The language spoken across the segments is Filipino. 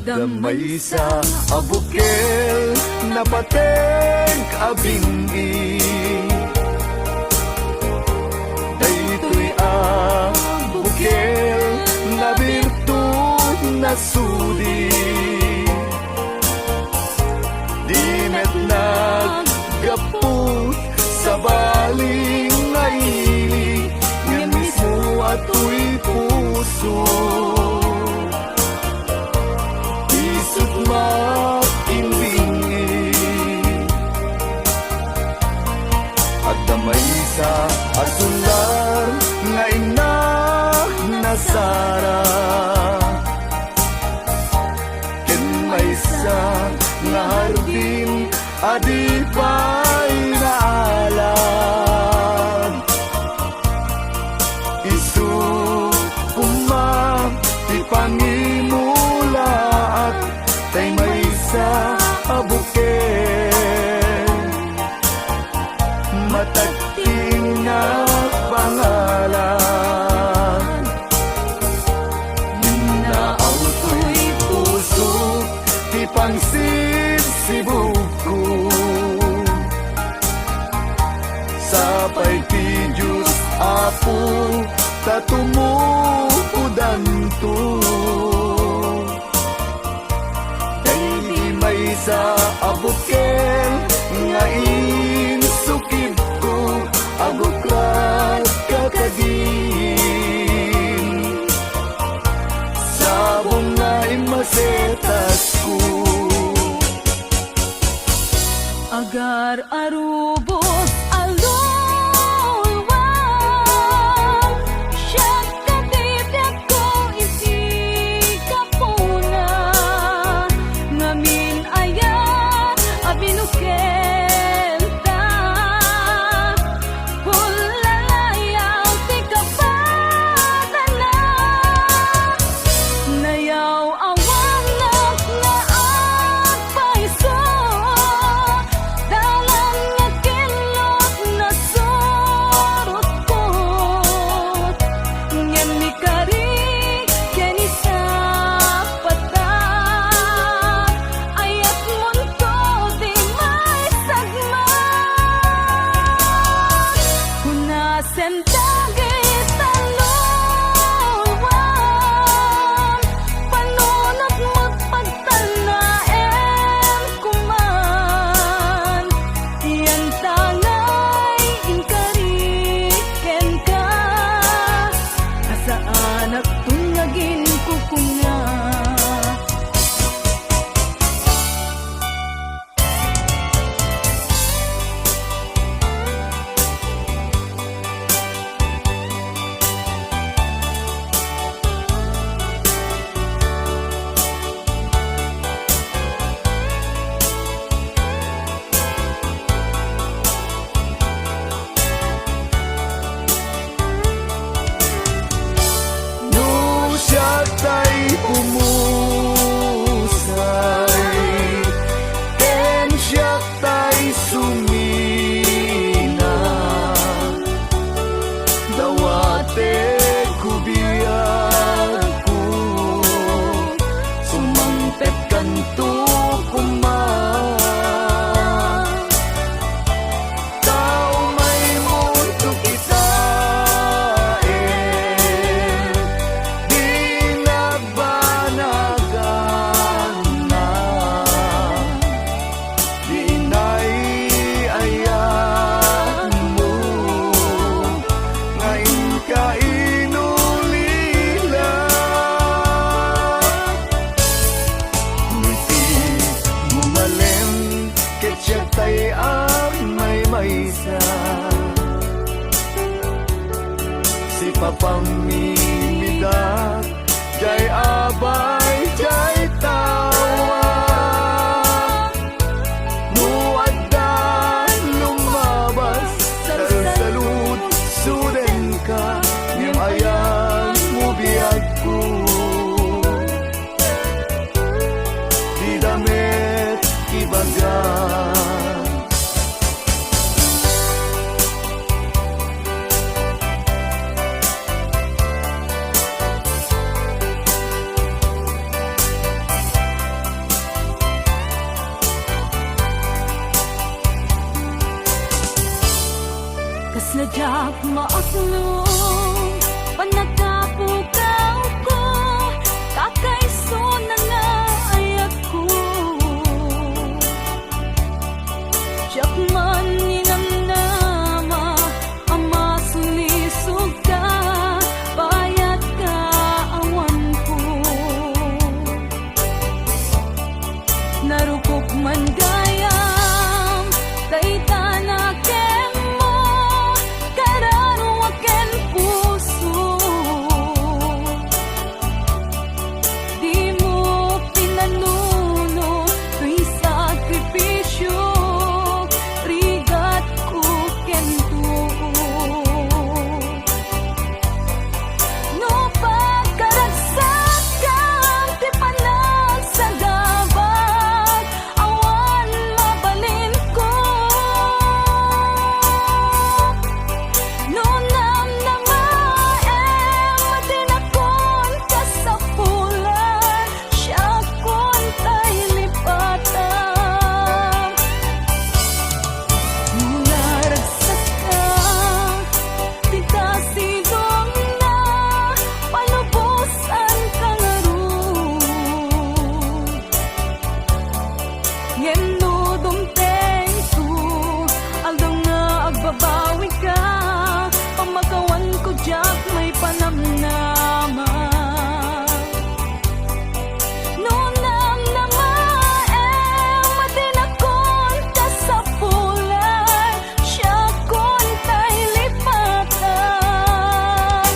Damay sa abukel na pateng abingi, daytoy abukel na birtud na sudi. Di met naggapot sa baling ngaili, nga mismo ato'y puso. Isut makimbingi, at damay sa asular nga ina nasara. Ken may sa nga hardin adi pa'y naalam. Isu ti pangimula at tay may sa abukel, matagting na pangalan. Minaaw to'y puso ti pangsibsibog ko, sapay ti Diyos Apo tatumukudan to. Sa abukel nga insukib ko, abuklat kakagin, sabong nga imasetas ko. Agar arubos alulwang, siyak katibyak ko isi kapuna, ngamin ayan abinukel ta, hulalayaw ti kapadala, nayaw awang na agpaiso, dalan nga kilot na sorot ko, ngem ni kari keni sa pata, ayat munto di may sagma, hunasen dagit alulwang, panunot mo't pagtanaem kuman, yan tangay inkariken ka, asaan at tungagin kukunga. No siya tay pumusay, ken siya tay sumina, dawate kubiyag ko, sumangpet kanto kuman. Tao may mundo kitain, di nagbanagan na, di naiayan mo, ngayon ka inulila. Ngiti mumalem, ketyak tay may maysa, si papang mimidak, jay abay, jay tawa, muaddan lumabas, salsalud, suden ka, ngem ayan mo biyag ko, di damit ibagan. maaslong panagapukaw ko kakaiso na nga ay ako siyak man ninanama ama sulisog ka bayat ka awan ko narupok man gayam daytana ken mo kararo aken puso di mo pinanuno tuy sakripisyo rigat ko ken no pagkaragsak kang ti panagsagabag awan mabalin ko no namnamaem madinakon ka sa pulan siya kon tay lipatan mula ragsak ka titasidong na palubusan ka nga ron ngeno dumteng ko aldong nga agbabawi ka pamagawan ko jak may panamnama no namnamaem madinakon ka sa pulan siya kon tay lipatan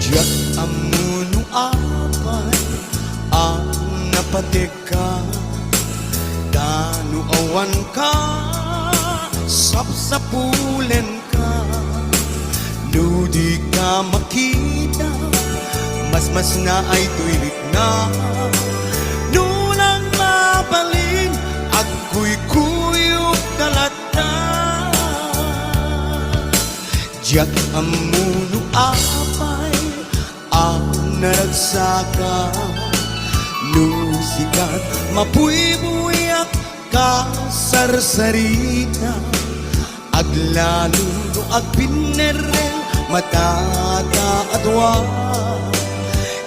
Diyak amuno apay ang napatika danu awan ka sapsapulen ka no di ka makita mas na ay tuilik na nulang mabalin at kuy-kuyok talata diyak amuno apay ang naragsaka nusikat mapuy-buyak ka sarsarita aglalundo ag pinerel matata adwa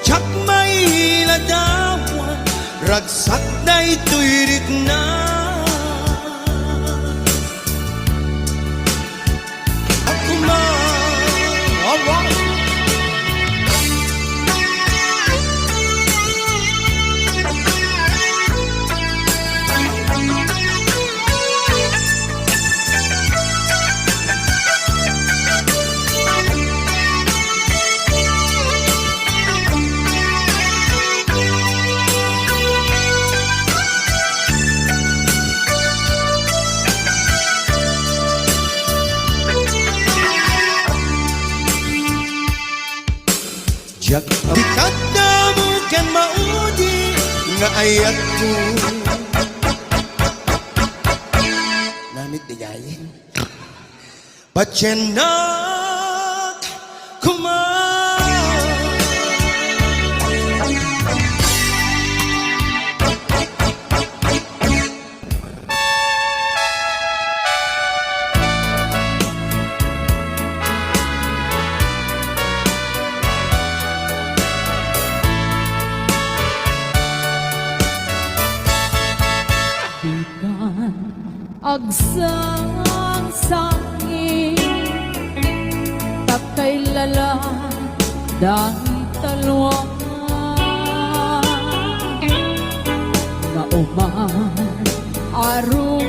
tsak may ladawan ragsak na ito'y na ako alright. Jak dikat na mo kan maudi nga ayat ko namit diyayin patyenak kumay agsang sangin takay lala dahil talwa mauman arugos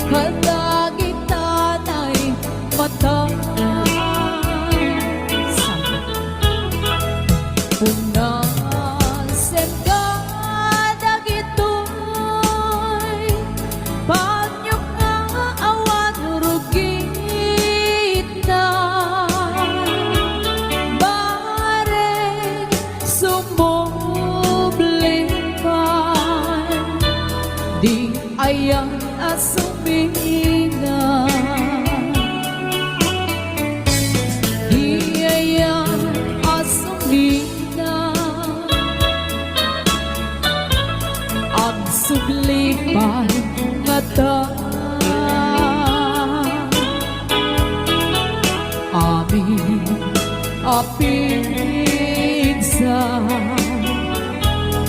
kadagitan ay patay punasen ka dagitoy asumina. Iyaya asumina. Ang sublipan nga ta. Amin apigsa.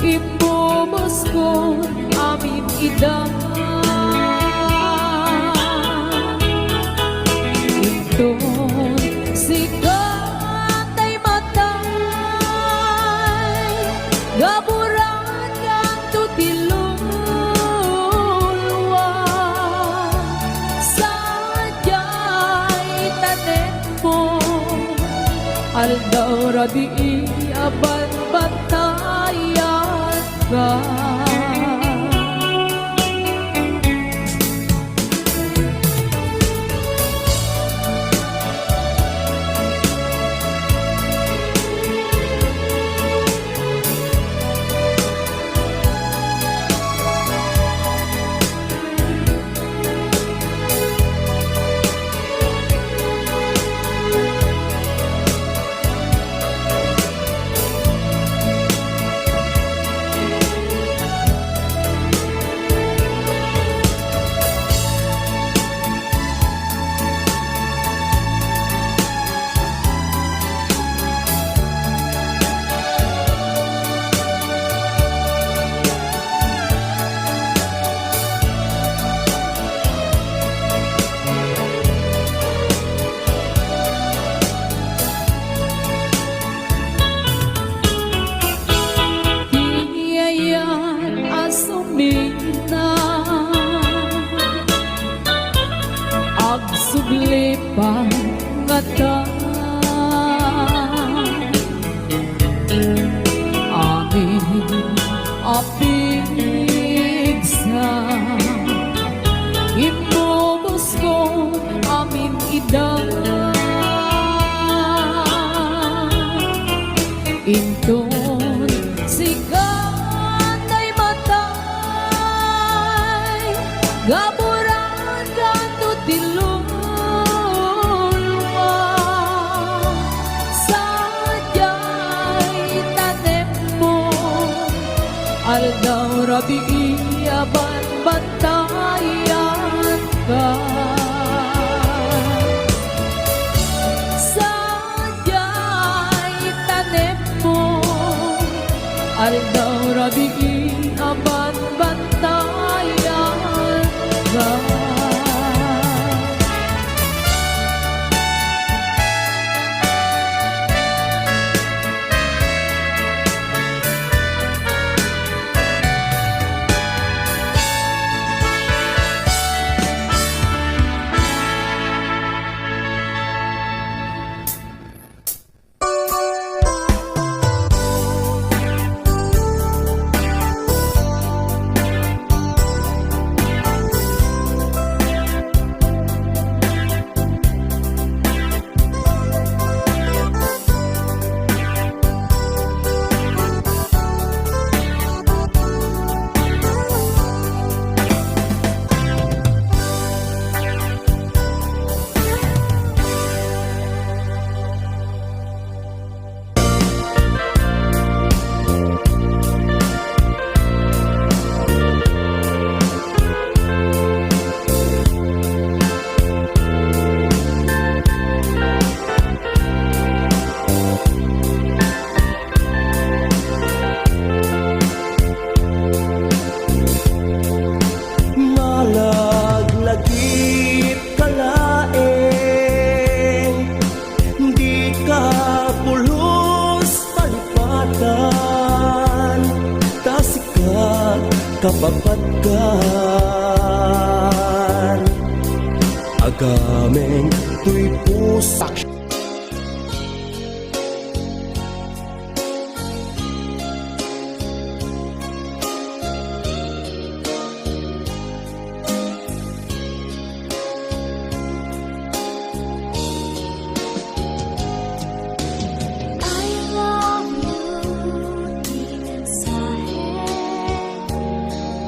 Ibubos ko amin ida. Ito sikat ay matay, gaburan kang tutilulwa. Sadya'y tanim mo, aldaw rabi aban batayan ka. Asumina ag sublipan nga ta. Amin apigsa. Ibubos ko amin ida. Inton sikat ay matay, gaburan kang tutilulwa. Sadya'y tanim mo, aldaw rabi aban batayan ka. Sadya'y tanim mo, aldaw rabi aban batayan ka. Malaglagip kalaeng, di ka pulos palipatan, tasikat kapapatkan. Agameng tuy pusak.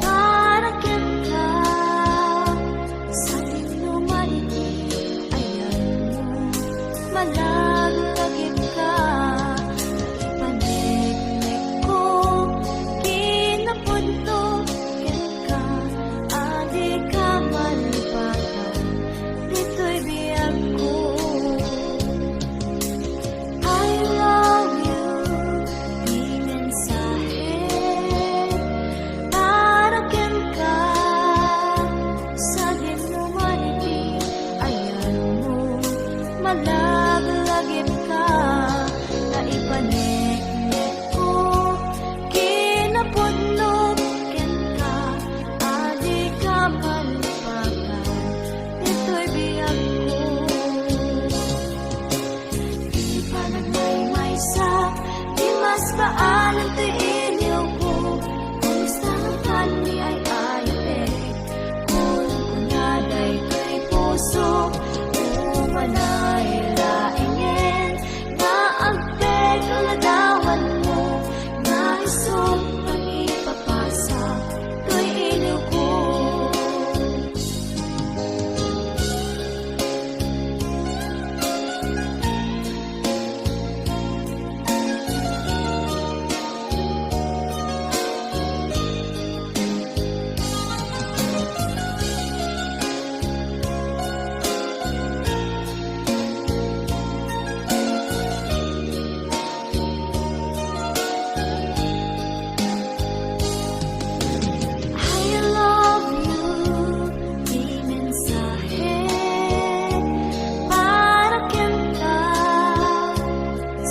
Para kita mas paalam to'y iliw ko. Kumusta ang kani ay ayate. Kulang ko na day to'y puso. Umanay laingin. Na agpeg uladawan mo. Na isog pang ipapasa. To'y iliw ko. I love you, di mensahe para kanta.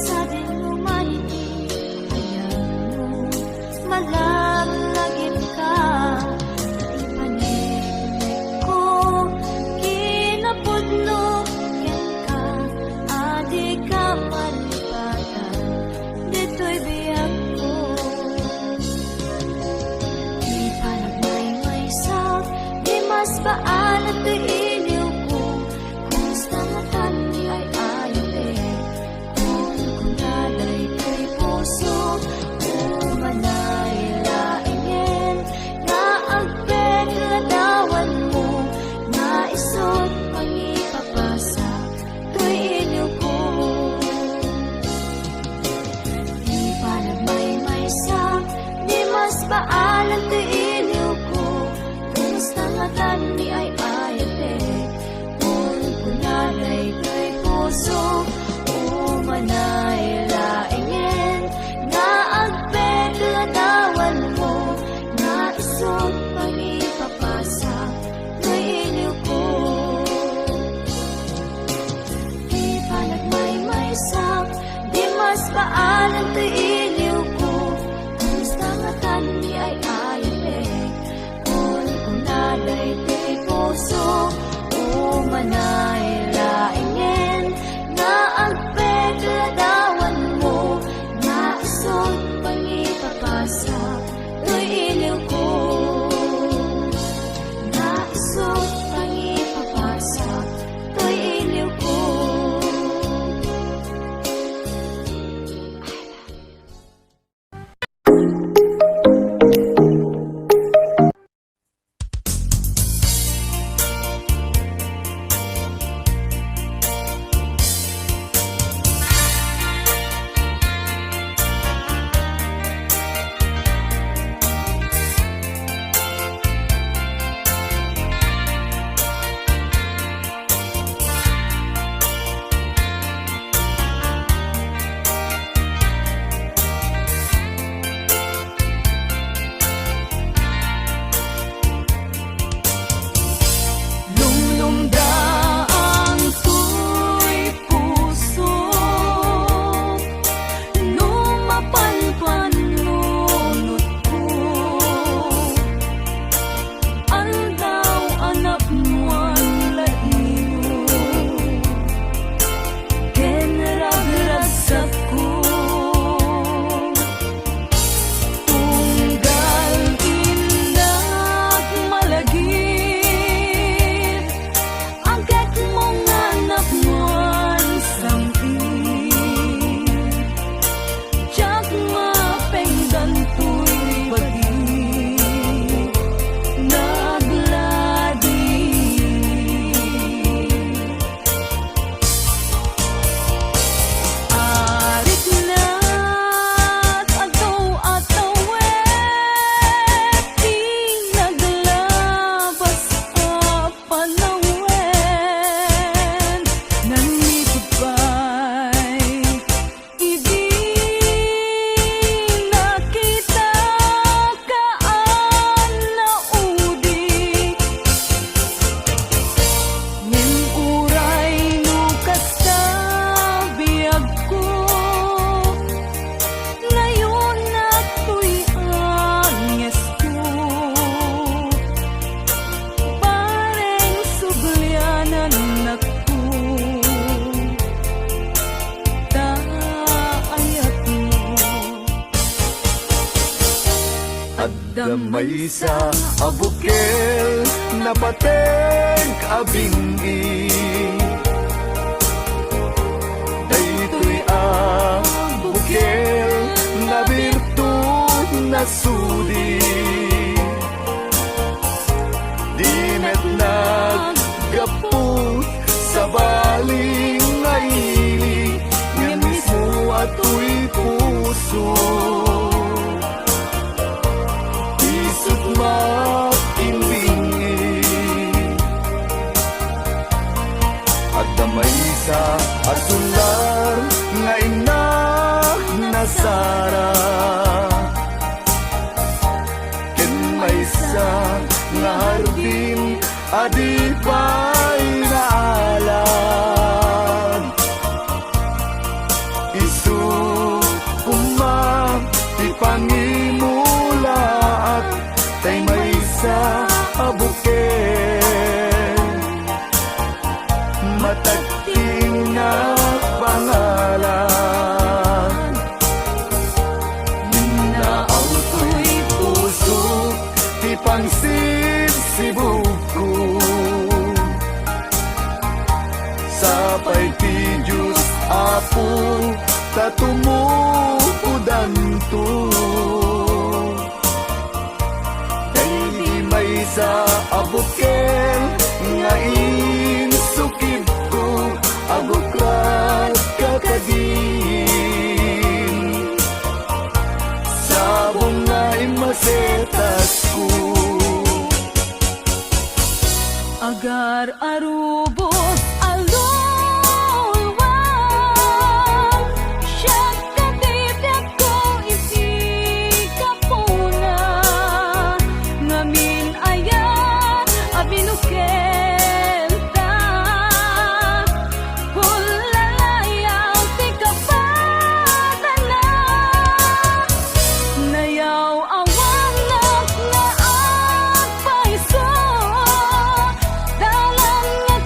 Sabi mo man ayaw mo, malalagip ka. Ipanik ko, kinapudlok ka. Adi ka malipatan, dito'y biyak ko. Di pa nagmay-maysak, di mas paalam to'y iliw ko. Kumusta matan di ay ayate. Kung kunaday to'y puso, umanay laingin. Na agpeg ladawan mo, na isot pang ipapasa, to'y iliw ko. Di pa nagmay-maysak, di mas paalam to'y iliw ko. Kumusta matan di ay ayate. Kung kunaday to'y puso, umanay laingin. Na agpeg ladawan mo, na isot pang ipapasa, to'y iliw ko. Di pa nagmay-maysak, di mas paalam to'y iliw ko. Kumusta matan di ay ayate. Kung kunaday to'y puso, umanay laingin. Na agpeg ladawan mo, na isot pang ipapasa, to'y iliw ko. Na isot pang ipapasa, to'y iliw ko. I love you. Damay sa abukel na pateng abingi Daytoy abukel na birtud na sudi Di met naggapu sa baling ngaili Nga mismo ato'y puso Isut makimbingi At damay sa asular nga ina nasara Ken may sa nga hardin adi pa'y naalan Isu umam ti pangimula at tay may sa abuken matagting na pangalan Minaaw to'y puso ti pangsibsibuko Sapay ti Diyos Apo tatumupudan to Dahil may sa abuken nga insukid ko abuklat kakadin Sabong nga imasetas ko Agar arubos alulwang Siyag katibyak ko iti kapuna Ngamin ayan abinukel ta Hulalayaw ti kapatana Nayaw awanak na agpaiso Dalang nga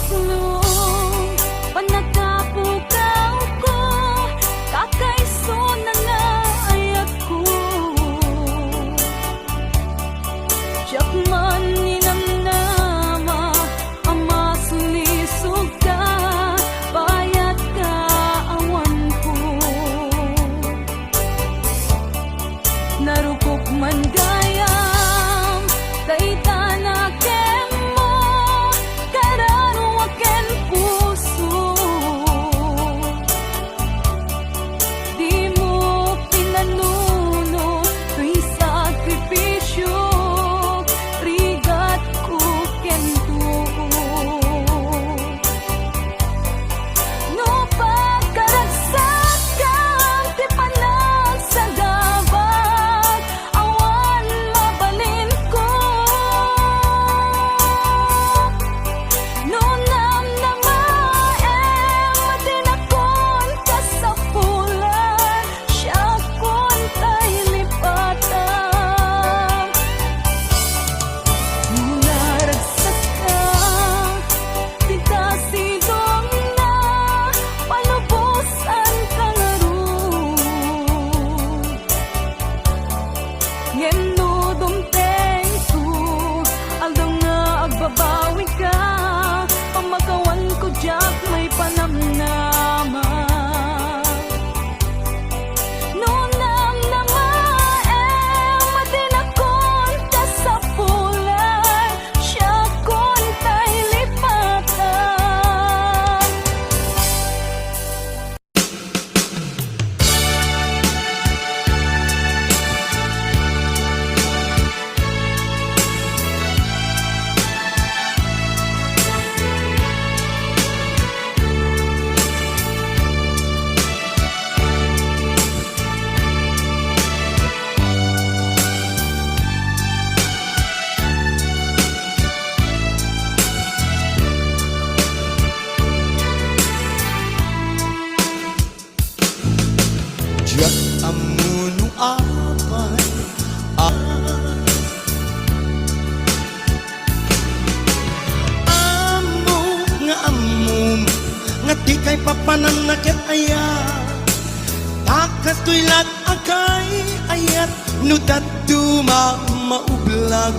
puslong panagapukaw ko kakaiso na nga ayat ko Diyak man ninamnama ama sulisog ka bayat ka awan ko narupok man gayam daytana ken mo kararo ken puso di mo pinanuno tuy sakripisyo rigat ko ken tuo no pagkaragsak kang ti panagsagabag awan mabalin ko no namnamaem madinakon ka sa pulan siya kon tay lipatan naragsak ka titasidong na palubusan ka nga ron ngeno dumteng su aldong nga agbabawi ka pamakawan ko diyak may panamnama no namnamaem madinakon ka sa pulan siya kon tay lipatan Diyak amuno apay amo nga amum nga di kay papanan na ket aya takas tuy lag akay ayat no daduma maublag